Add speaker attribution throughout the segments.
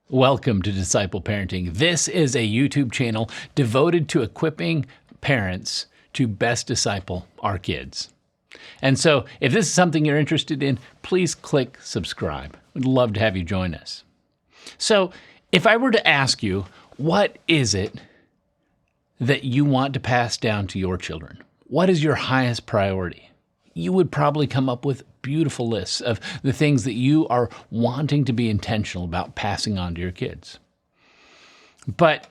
Speaker 1: Welcome to Disciple Parenting. This is a YouTube channel devoted to equipping parents to best disciple our kids. And so if this is something you're interested in, please click subscribe. We'd love to have you join us. So if I were to ask you, what is it that you want to pass down to your children? What is your highest priority? You would probably come up with beautiful lists of the things that you are wanting to be intentional about passing on to your kids. But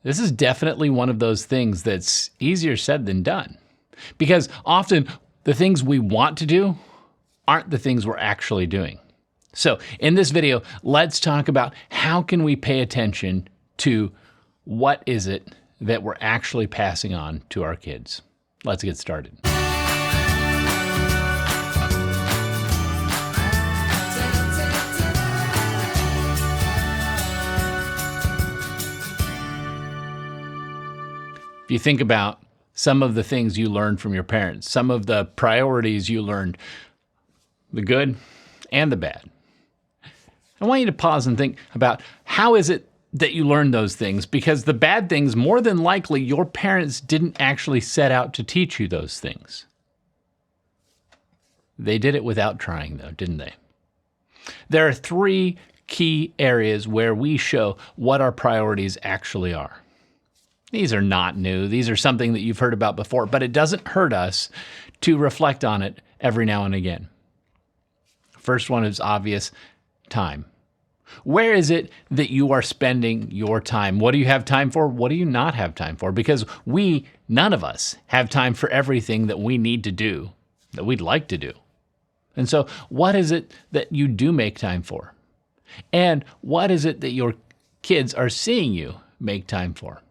Speaker 1: this is definitely one of those things that's easier said than done, because often the things we want to do aren't the things we're actually doing. So in this video, let's talk about how can we pay attention to what is it that we're actually passing on to our kids. Let's get started. If you think about some of the things you learned from your parents, some of the priorities you learned, the good and the bad, I want you to pause and think about how is it that you learned those things? Because the bad things, more than likely, your parents didn't actually set out to teach you those things. They did it without trying, though, didn't they? There are three key areas where we show what our priorities actually are. These are not new. These are something that you've heard about before, but it doesn't hurt us to reflect on it every now and again. First one is obvious: time. Where is it that you are spending your time? What do you have time for? What do you not have time for? Because none of us have time for everything that we need to do, that we'd like to do. And so what is it that you do make time for? And what is it that your kids are seeing you make time for?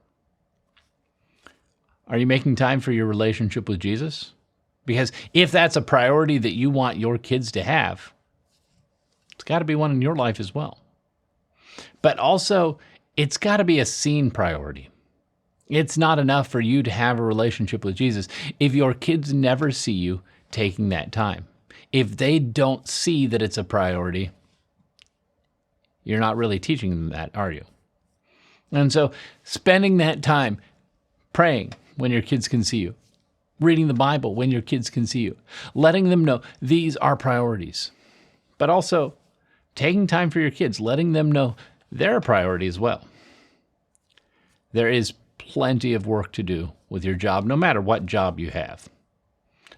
Speaker 1: Are you making time for your relationship with Jesus? Because if that's a priority that you want your kids to have, it's got to be one in your life as well. But also, it's got to be a seen priority. It's not enough for you to have a relationship with Jesus if your kids never see you taking that time. If they don't see that it's a priority, you're not really teaching them that, are you? And so spending that time praying when your kids can see you, reading the Bible when your kids can see you, letting them know these are priorities, but also taking time for your kids, letting them know they're a priority as well. There is plenty of work to do with your job, no matter what job you have.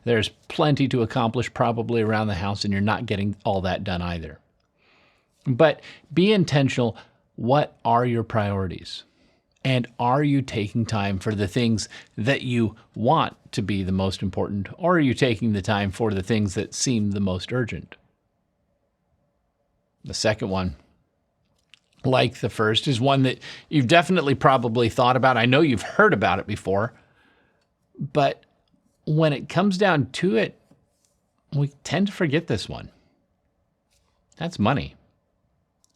Speaker 1: There's plenty to accomplish probably around the house, and you're not getting all that done either. But be intentional. What are your priorities? And are you taking time for the things that you want to be the most important, or are you taking the time for the things that seem the most urgent? The second one, like the first, is one that you've definitely probably thought about. I know you've heard about it before, but when it comes down to it, we tend to forget this one. That's money.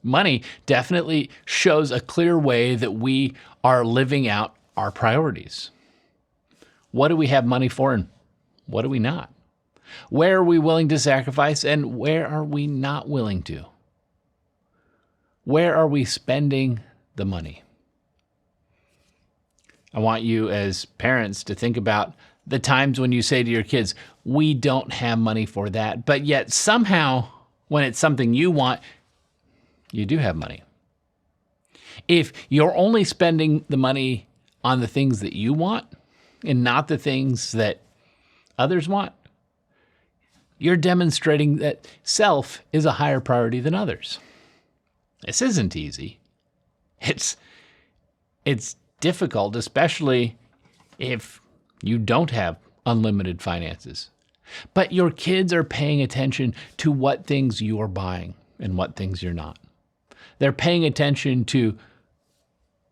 Speaker 1: Money definitely shows a clear way that we are living out our priorities. What do we have money for and what do we not? Where are we willing to sacrifice and where are we not willing to? Where are we spending the money? I want you as parents to think about the times when you say to your kids, we don't have money for that, but yet somehow when it's something you want, you do have money. If you're only spending the money on the things that you want and not the things that others want, you're demonstrating that self is a higher priority than others. This isn't easy. It's difficult, especially if you don't have unlimited finances. But your kids are paying attention to what things you are buying and what things you're not. They're paying attention to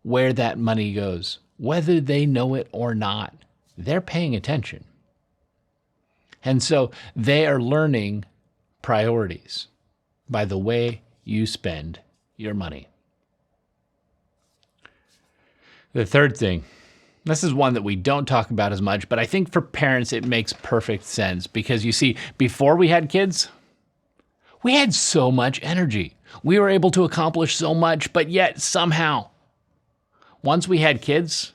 Speaker 1: where that money goes, whether they know it or not. They're paying attention. And so they are learning priorities by the way you spend your money. The third thing, this is one that we don't talk about as much, but I think for parents it makes perfect sense because you see, before we had kids, We had so much energy. We were able to accomplish so much, but yet somehow, once we had kids,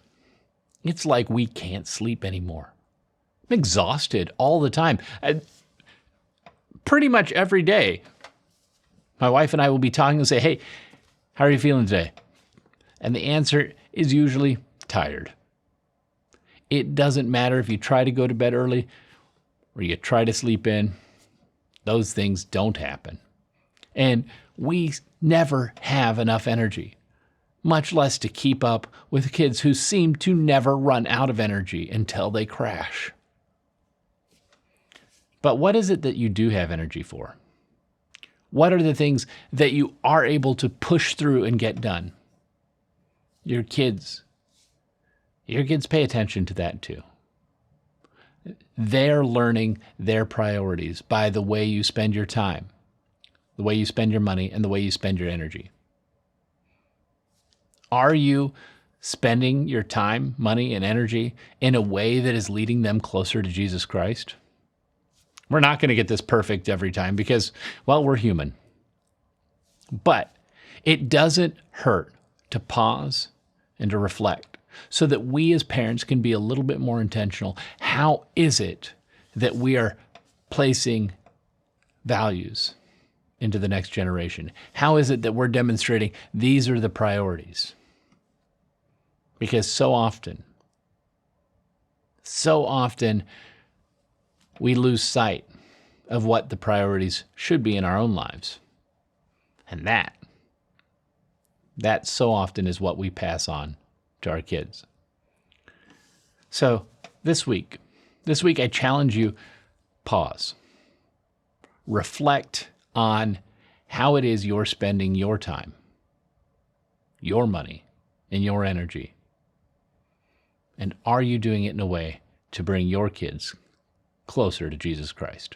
Speaker 1: it's like we can't sleep anymore. I'm exhausted all the time. Pretty much every day, my wife and I will be talking and say, hey, how are you feeling today? And the answer is usually tired. It doesn't matter if you try to go to bed early or you try to sleep in. Those things don't happen. And we never have enough energy, much less to keep up with kids who seem to never run out of energy until they crash. But what is it that you do have energy for? What are the things that you are able to push through and get done? Your kids. Your kids pay attention to that too. They're learning their priorities by the way you spend your time, the way you spend your money, and the way you spend your energy. Are you spending your time, money, and energy in a way that is leading them closer to Jesus Christ? We're not going to get this perfect every time because, well, we're human. But it doesn't hurt to pause and to reflect so that we as parents can be a little bit more intentional. How is it that we are placing values into the next generation? How is it that we're demonstrating these are the priorities? Because so often, we lose sight of what the priorities should be in our own lives. And that so often is what we pass on to our kids. So this week I challenge you, pause. Reflect on how it is you're spending your time, your money, and your energy. And are you doing it in a way to bring your kids closer to Jesus Christ?